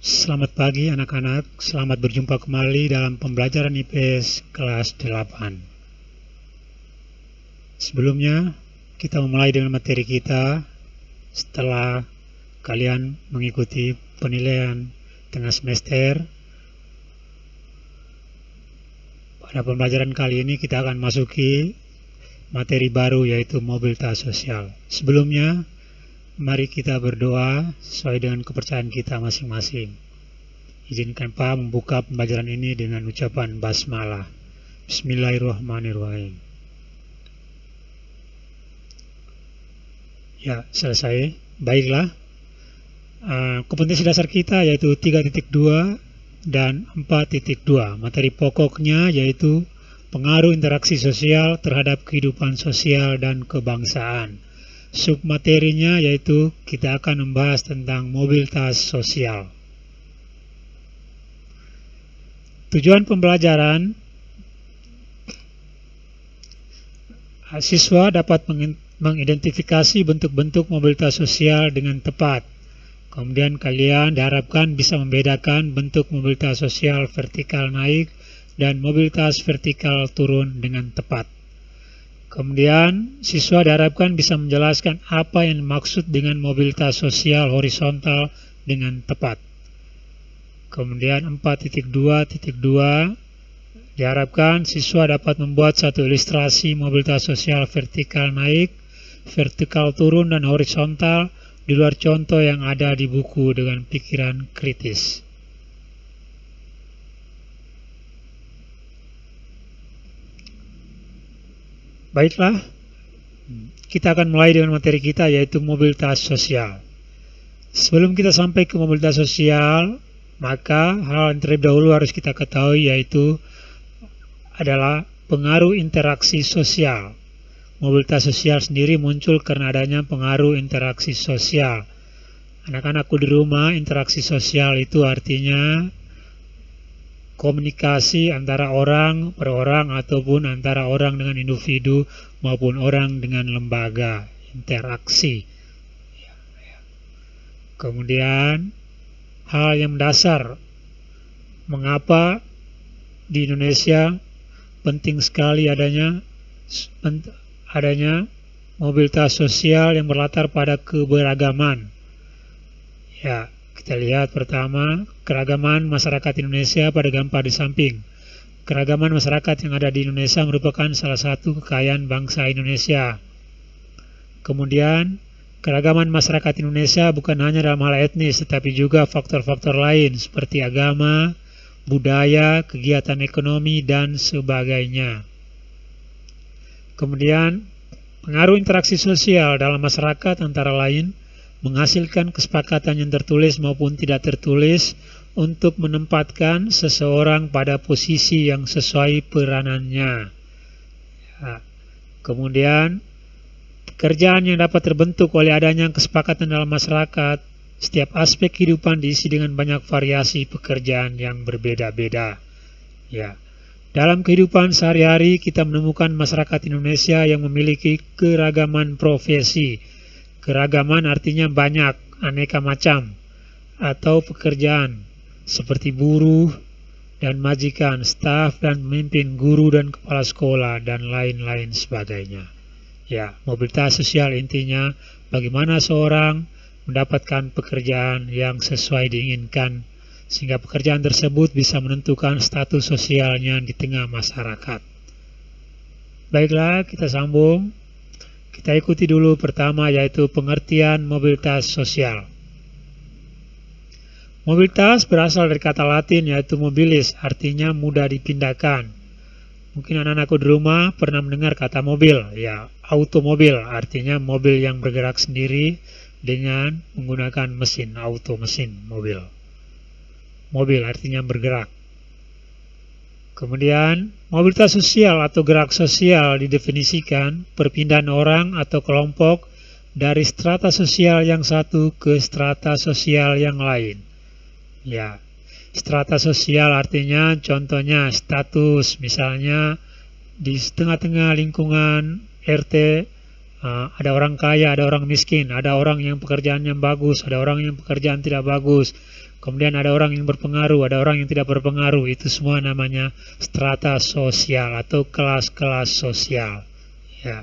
Selamat pagi anak-anak, selamat berjumpa kembali dalam pembelajaran IPS kelas 8. Sebelumnya, kita memulai dengan materi kita setelah kalian mengikuti penilaian tengah semester. Pada pembelajaran kali ini kita akan masuki materi baru, yaitu mobilitas sosial. Sebelumnya, mari kita berdoa sesuai dengan kepercayaan kita masing-masing. Izinkan Pak membuka pembelajaran ini dengan ucapan basmalah. Bismillahirrahmanirrahim. Ya, selesai. Baiklah. Kompetensi dasar kita yaitu 3.2 dan 4.2. Materi pokoknya yaitu pengaruh interaksi sosial terhadap kehidupan sosial dan kebangsaan. Submaterinya yaitu kita akan membahas tentang mobilitas sosial. Tujuan pembelajaran, siswa dapat mengidentifikasi bentuk-bentuk mobilitas sosial dengan tepat. Kemudian kalian diharapkan bisa membedakan bentuk mobilitas sosial vertikal naik dan mobilitas vertikal turun dengan tepat. Kemudian siswa diharapkan bisa menjelaskan apa yang dimaksud dengan mobilitas sosial horizontal dengan tepat. Kemudian 4.2.2 diharapkan siswa dapat membuat satu ilustrasi mobilitas sosial vertikal naik, vertikal turun, dan horizontal di luar contoh yang ada di buku dengan pikiran kritis. Baiklah, kita akan mulai dengan materi kita yaitu mobilitas sosial. Sebelum kita sampai ke mobilitas sosial, maka hal yang terlebih dahulu harus kita ketahui yaitu adalah pengaruh interaksi sosial. Mobilitas sosial sendiri muncul karena adanya pengaruh interaksi sosial. Anak-anakku di rumah, interaksi sosial itu artinya komunikasi antara orang per orang ataupun antara orang dengan individu maupun orang dengan lembaga, interaksi. Kemudian hal yang mendasar mengapa di Indonesia penting sekali adanya mobilitas sosial yang berlatar pada keberagaman. Ya, kita lihat pertama, keragaman masyarakat Indonesia pada gambar di samping. Keragaman masyarakat yang ada di Indonesia merupakan salah satu kekayaan bangsa Indonesia. Kemudian, keragaman masyarakat Indonesia bukan hanya dalam hal etnis, tetapi juga faktor-faktor lain seperti agama, budaya, kegiatan ekonomi, dan sebagainya. Kemudian, pengaruh interaksi sosial dalam masyarakat antara lain menghasilkan kesepakatan yang tertulis maupun tidak tertulis untuk menempatkan seseorang pada posisi yang sesuai peranannya. Ya. Kemudian, pekerjaan yang dapat terbentuk oleh adanya kesepakatan dalam masyarakat, setiap aspek kehidupan diisi dengan banyak variasi pekerjaan yang berbeda-beda. Ya. Dalam kehidupan sehari-hari kita menemukan masyarakat Indonesia yang memiliki keragaman profesi. Keragaman artinya banyak, aneka macam, atau pekerjaan seperti buruh dan majikan, staf dan pemimpin, guru dan kepala sekolah, dan lain-lain sebagainya. Ya, mobilitas sosial intinya bagaimana seorang mendapatkan pekerjaan yang sesuai diinginkan, sehingga pekerjaan tersebut bisa menentukan status sosialnya di tengah masyarakat. Baiklah, kita sambung. Kita ikuti dulu pertama yaitu pengertian mobilitas sosial. Mobilitas berasal dari kata Latin yaitu mobilis, artinya mudah dipindahkan. Mungkin anak-anakku di rumah pernah mendengar kata mobil, ya, automobil, artinya mobil yang bergerak sendiri dengan menggunakan mesin, mesin mobil. Mobil artinya bergerak. Kemudian, mobilitas sosial atau gerak sosial didefinisikan perpindahan orang atau kelompok dari strata sosial yang satu ke strata sosial yang lain. Ya, strata sosial artinya contohnya status, misalnya di tengah-tengah lingkungan RT Ada orang kaya, ada orang miskin, ada orang yang pekerjaannya bagus, ada orang yang pekerjaan tidak bagus. Kemudian ada orang yang berpengaruh, ada orang yang tidak berpengaruh. Itu semua namanya strata sosial atau kelas-kelas sosial. Ya.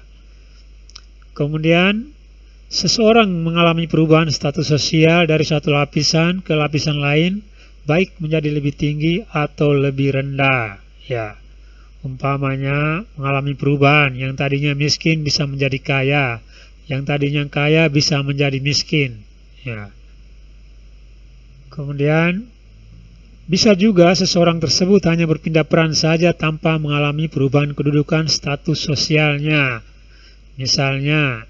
Kemudian seseorang mengalami perubahan status sosial dari satu lapisan ke lapisan lain, baik menjadi lebih tinggi atau lebih rendah. Ya. Umpamanya mengalami perubahan, yang tadinya miskin bisa menjadi kaya, yang tadinya kaya bisa menjadi miskin. Ya. Kemudian bisa juga seseorang tersebut hanya berpindah peran saja tanpa mengalami perubahan kedudukan status sosialnya. Misalnya,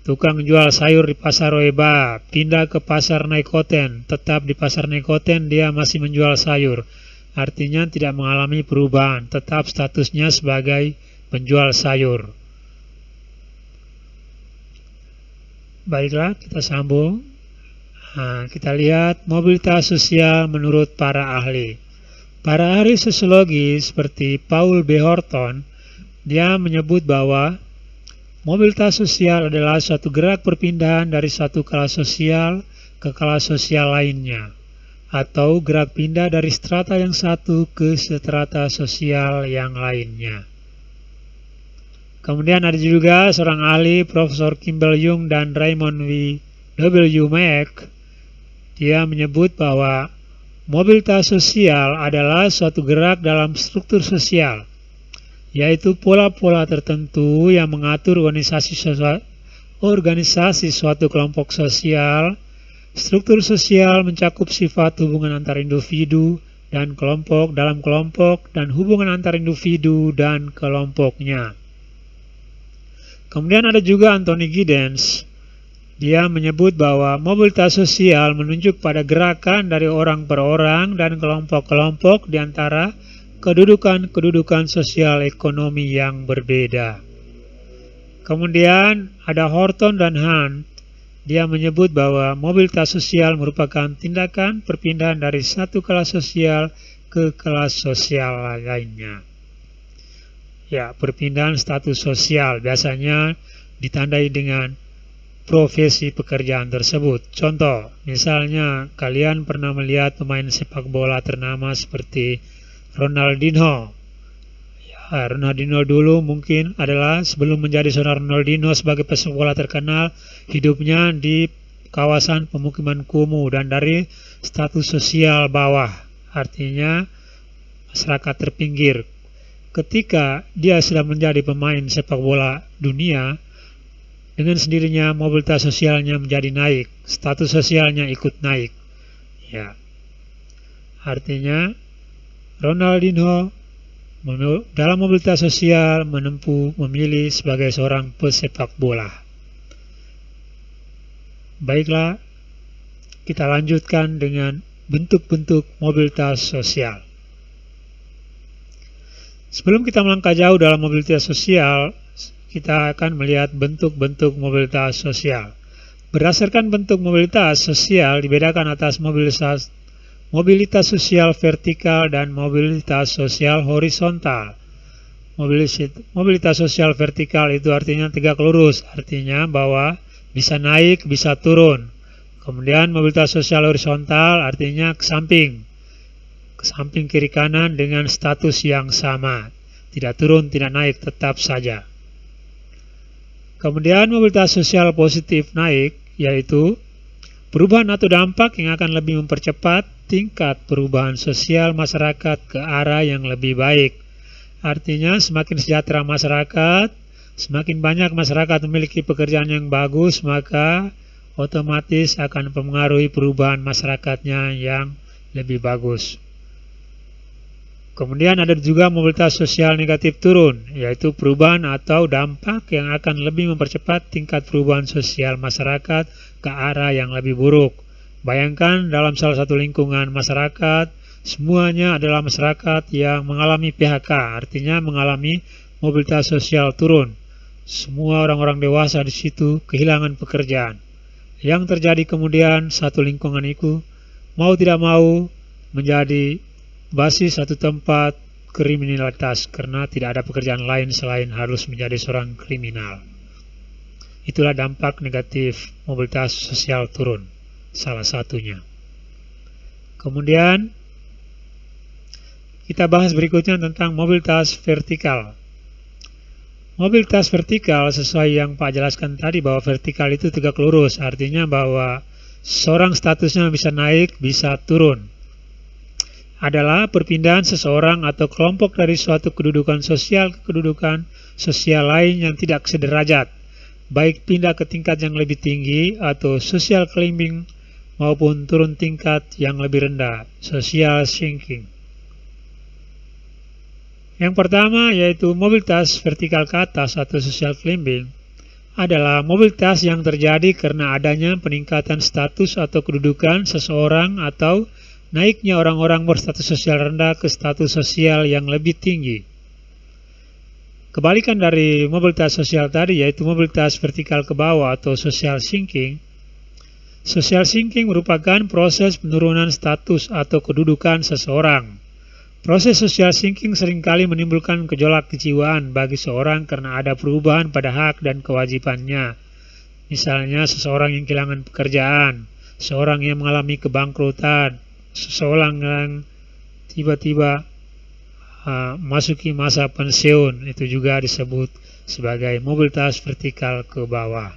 tukang jual sayur di pasar Oeba pindah ke pasar Naikoten, tetap di pasar Naikoten dia masih menjual sayur. Artinya tidak mengalami perubahan, tetap statusnya sebagai penjual sayur. Baiklah, kita sambung. Kita lihat mobilitas sosial menurut para ahli. Para ahli sosiologi seperti Paul B. Horton, dia menyebut bahwa mobilitas sosial adalah suatu gerak perpindahan dari satu kelas sosial ke kelas sosial lainnya, atau gerak pindah dari strata yang satu ke strata sosial yang lainnya. Kemudian ada juga seorang ahli, Profesor Kimball Young dan Raymond W. Mack. Dia menyebut bahwa mobilitas sosial adalah suatu gerak dalam struktur sosial, yaitu pola-pola tertentu yang mengatur organisasi suatu kelompok sosial. Struktur sosial mencakup sifat hubungan antar individu dan kelompok dalam kelompok dan hubungan antar individu dan kelompoknya. Kemudian ada juga Anthony Giddens. Dia menyebut bahwa mobilitas sosial menunjuk pada gerakan dari orang per orang dan kelompok-kelompok di antara kedudukan-kedudukan sosial ekonomi yang berbeda. Kemudian ada Horton dan Hunt. Dia menyebut bahwa mobilitas sosial merupakan tindakan perpindahan dari satu kelas sosial ke kelas sosial lainnya. Ya, perpindahan status sosial biasanya ditandai dengan profesi pekerjaan tersebut. Contoh, misalnya kalian pernah melihat pemain sepak bola ternama seperti Ronaldinho. Ronaldinho dulu mungkin adalah sebelum menjadi seorang Ronaldinho sebagai pesepak bola terkenal, hidupnya di kawasan pemukiman kumuh dan dari status sosial bawah, artinya masyarakat terpinggir. Ketika dia sudah menjadi pemain sepak bola dunia, dengan sendirinya mobilitas sosialnya menjadi naik, status sosialnya ikut naik. Ya. Artinya Ronaldinho dalam mobilitas sosial memilih sebagai seorang pesepak bola. Baiklah, kita lanjutkan dengan bentuk-bentuk mobilitas sosial. Sebelum kita melangkah jauh dalam mobilitas sosial, kita akan melihat bentuk-bentuk mobilitas sosial. Berdasarkan bentuk mobilitas sosial dibedakan atas mobilitas sosial vertikal dan mobilitas sosial horizontal. Mobilitas sosial vertikal itu artinya tegak lurus, artinya bahwa bisa naik, bisa turun. Kemudian mobilitas sosial horizontal artinya ke samping kiri kanan dengan status yang sama, tidak turun, tidak naik, tetap saja. Kemudian mobilitas sosial positif naik, yaitu perubahan atau dampak yang akan lebih mempercepat tingkat perubahan sosial masyarakat ke arah yang lebih baik. Artinya semakin sejahtera masyarakat, semakin banyak masyarakat memiliki pekerjaan yang bagus, maka otomatis akan mempengaruhi perubahan masyarakatnya yang lebih bagus. Kemudian ada juga mobilitas sosial negatif turun, yaitu perubahan atau dampak yang akan lebih mempercepat tingkat perubahan sosial masyarakat ke arah yang lebih buruk. Bayangkan dalam salah satu lingkungan masyarakat, semuanya adalah masyarakat yang mengalami PHK, artinya mengalami mobilitas sosial turun. Semua orang-orang dewasa di situ kehilangan pekerjaan. Yang terjadi kemudian satu lingkungan itu mau tidak mau menjadi basis satu tempat kriminalitas karena tidak ada pekerjaan lain selain harus menjadi seorang kriminal. Itulah dampak negatif mobilitas sosial turun, salah satunya. Kemudian kita bahas berikutnya tentang mobilitas vertikal. Mobilitas vertikal sesuai yang Pak jelaskan tadi, bahwa vertikal itu tegak lurus, artinya bahwa seorang statusnya bisa naik, bisa turun. Adalah perpindahan seseorang atau kelompok dari suatu kedudukan sosial ke kedudukan sosial lain yang tidak sederajat, baik pindah ke tingkat yang lebih tinggi atau social climbing maupun turun tingkat yang lebih rendah, social sinking. Yang pertama yaitu mobilitas vertikal ke atas atau social climbing adalah mobilitas yang terjadi karena adanya peningkatan status atau kedudukan seseorang atau naiknya orang-orang berstatus sosial rendah ke status sosial yang lebih tinggi. Kebalikan dari mobilitas sosial tadi yaitu mobilitas vertikal ke bawah atau social sinking. Social sinking merupakan proses penurunan status atau kedudukan seseorang. Proses social sinking seringkali menimbulkan gejolak kejiwaan bagi seorang karena ada perubahan pada hak dan kewajibannya. Misalnya seseorang yang kehilangan pekerjaan, seorang yang mengalami kebangkrutan, seseorang yang tiba-tiba masuki masa pensiun, itu juga disebut sebagai mobilitas vertikal ke bawah.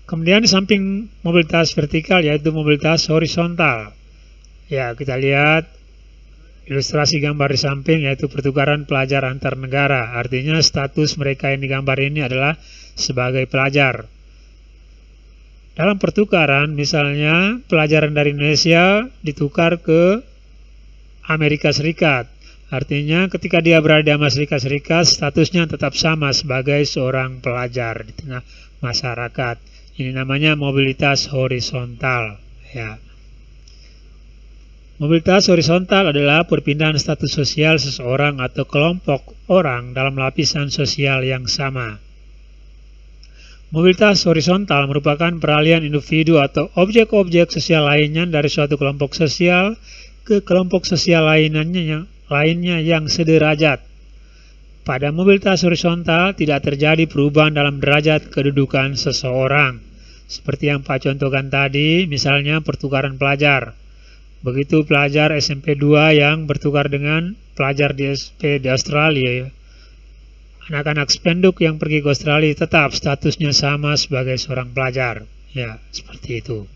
Kemudian di samping mobilitas vertikal yaitu mobilitas horizontal. Ya, kita lihat ilustrasi gambar di samping yaitu pertukaran pelajar antar negara. Artinya status mereka yang digambar ini adalah sebagai pelajar. Dalam pertukaran, misalnya pelajaran dari Indonesia ditukar ke Amerika Serikat. Artinya ketika dia berada di Amerika Serikat, statusnya tetap sama sebagai seorang pelajar di tengah masyarakat. Ini namanya mobilitas horizontal. Ya. Mobilitas horizontal adalah perpindahan status sosial seseorang atau kelompok orang dalam lapisan sosial yang sama. Mobilitas horizontal merupakan peralihan individu atau objek-objek sosial lainnya dari suatu kelompok sosial ke kelompok sosial lainnya yang sederajat. Pada mobilitas horizontal tidak terjadi perubahan dalam derajat kedudukan seseorang. Seperti yang Pak contohkan tadi, misalnya pertukaran pelajar. Begitu pelajar SMP 2 yang bertukar dengan pelajar di SP di Australia, ya. Anak-anak spenduk yang pergi ke Australia tetap statusnya sama sebagai seorang pelajar. Ya, seperti itu.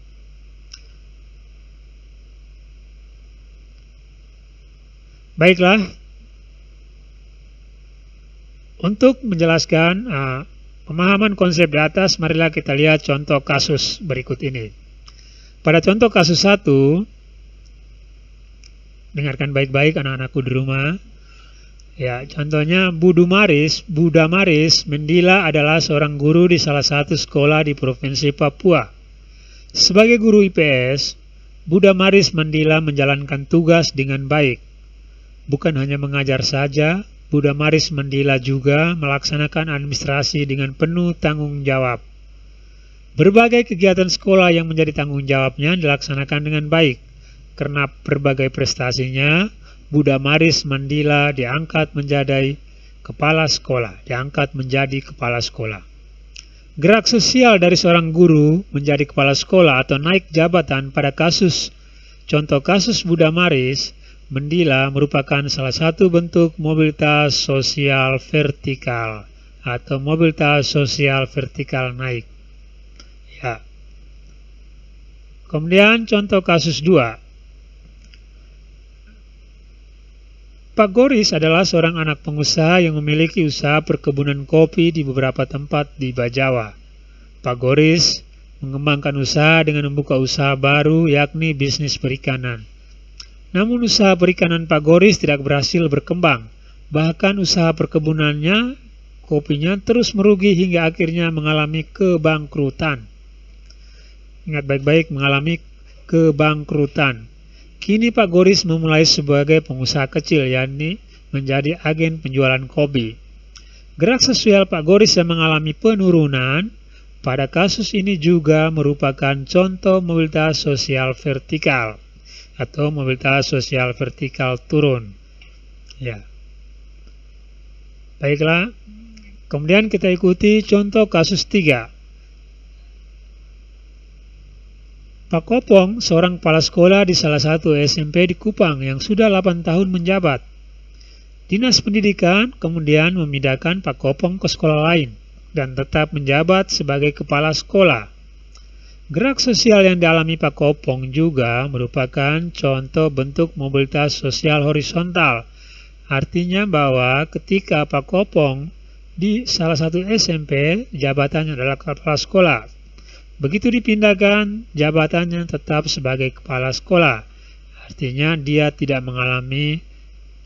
Baiklah. Untuk menjelaskan pemahaman konsep di atas, marilah kita lihat contoh kasus berikut ini. Pada contoh kasus 1, dengarkan baik-baik anak-anakku di rumah. Ya, contohnya Buddha Maris Mendila adalah seorang guru di salah satu sekolah di Provinsi Papua. Sebagai guru IPS, Buddha Maris Mendila menjalankan tugas dengan baik. Bukan hanya mengajar saja, Buddha Maris Mendila juga melaksanakan administrasi dengan penuh tanggung jawab. Berbagai kegiatan sekolah yang menjadi tanggung jawabnya dilaksanakan dengan baik. Karena berbagai prestasinya, Buddha Maris Mendila diangkat menjadi kepala sekolah. Gerak sosial dari seorang guru menjadi kepala sekolah atau naik jabatan pada contoh kasus Buddha Maris Mendila merupakan salah satu bentuk mobilitas sosial vertikal atau mobilitas sosial vertikal naik. Ya. Kemudian contoh kasus 2. Pak Goris adalah seorang anak pengusaha yang memiliki usaha perkebunan kopi di beberapa tempat di Bajawa. Pak Goris mengembangkan usaha dengan membuka usaha baru yakni bisnis perikanan. Namun usaha perikanan Pak Goris tidak berhasil berkembang. Bahkan usaha perkebunannya, kopinya terus merugi hingga akhirnya mengalami kebangkrutan. Ingat baik-baik, mengalami kebangkrutan. Kini Pak Goris memulai sebagai pengusaha kecil, yakni menjadi agen penjualan kopi. Gerak sosial Pak Goris yang mengalami penurunan pada kasus ini juga merupakan contoh mobilitas sosial vertikal atau mobilitas sosial vertikal turun. Ya. Baiklah, Kemudian kita ikuti contoh kasus 3. Pak Kopong, seorang kepala sekolah di salah satu SMP di Kupang yang sudah 8 tahun menjabat. Dinas Pendidikan kemudian memindahkan Pak Kopong ke sekolah lain dan tetap menjabat sebagai kepala sekolah. Gerak sosial yang dialami Pak Kopong juga merupakan contoh bentuk mobilitas sosial horizontal. Artinya bahwa ketika Pak Kopong di salah satu SMP, jabatannya adalah kepala sekolah. Begitu dipindahkan, jabatannya tetap sebagai kepala sekolah. Artinya dia tidak mengalami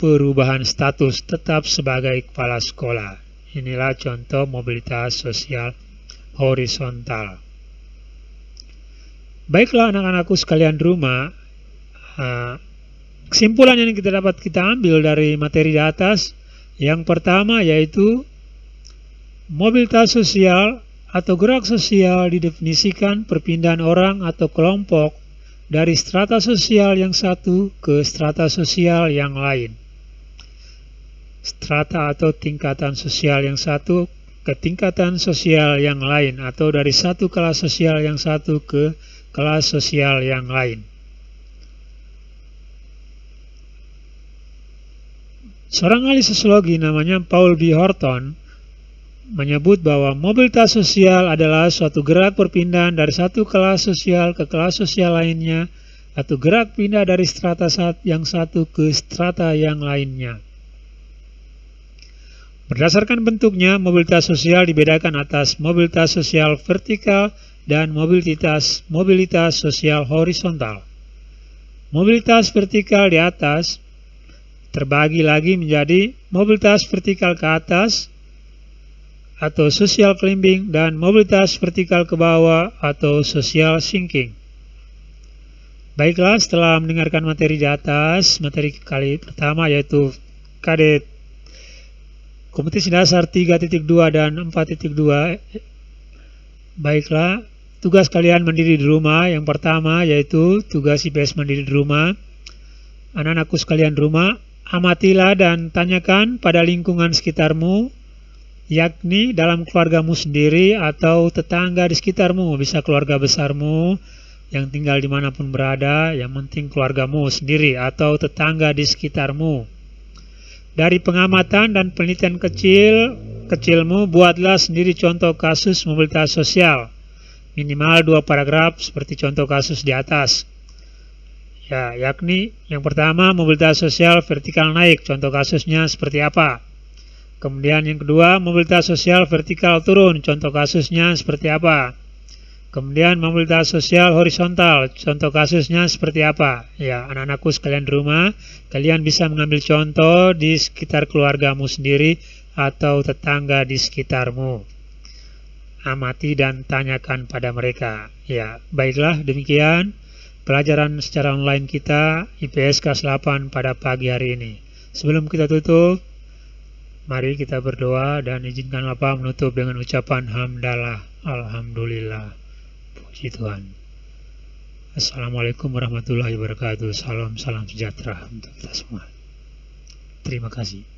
perubahan status, tetap sebagai kepala sekolah. Inilah contoh mobilitas sosial horizontal. Baiklah anak-anakku sekalian di rumah, kesimpulan yang kita ambil dari materi di atas, yang pertama yaitu mobilitas sosial atau gerak sosial didefinisikan perpindahan orang atau kelompok dari strata sosial yang satu ke strata sosial yang lain. Strata atau tingkatan sosial yang satu ke tingkatan sosial yang lain, atau dari satu kelas sosial yang satu ke kelas sosial yang lain. Seorang ahli sosiologi namanya Paul B. Horton menyebut bahwa mobilitas sosial adalah suatu gerak perpindahan dari satu kelas sosial ke kelas sosial lainnya, atau gerak pindah dari strata yang satu ke strata yang lainnya. Berdasarkan bentuknya, mobilitas sosial dibedakan atas mobilitas sosial vertikal dan mobilitas sosial horizontal. Mobilitas vertikal di atas terbagi lagi menjadi mobilitas vertikal ke atas atau social climbing, dan mobilitas vertikal ke bawah atau social sinking. Baiklah, setelah mendengarkan materi di atas, materi kali pertama yaitu KD Kompetisi Dasar 3.2 dan 4.2. Baiklah, tugas kalian mandiri di rumah. Yang pertama yaitu tugas IPS mandiri di rumah. Anak-anakku sekalian di rumah, amatilah dan tanyakan pada lingkungan sekitarmu, yakni dalam keluargamu sendiri atau tetangga di sekitarmu, bisa keluarga besarmu yang tinggal dimanapun berada, yang penting keluargamu sendiri atau tetangga di sekitarmu. Dari pengamatan dan penelitian kecilmu, buatlah sendiri contoh kasus mobilitas sosial, minimal 2 paragraf seperti contoh kasus di atas. Ya, yakni yang pertama mobilitas sosial vertikal naik, contoh kasusnya seperti apa. Kemudian yang kedua, mobilitas sosial vertikal turun, contoh kasusnya seperti apa. Kemudian mobilitas sosial horizontal, contoh kasusnya seperti apa. Ya, anak-anakku sekalian di rumah, kalian bisa mengambil contoh di sekitar keluargamu sendiri atau tetangga di sekitarmu. Amati dan tanyakan pada mereka. Ya, baiklah, demikian pelajaran secara online kita IPS kelas 8 pada pagi hari ini. Sebelum kita tutup, mari kita berdoa dan izinkanlah Pak menutup dengan ucapan hamdalah, alhamdulillah, puji Tuhan. Assalamualaikum warahmatullahi wabarakatuh. Salam sejahtera untuk kita semua. Terima kasih.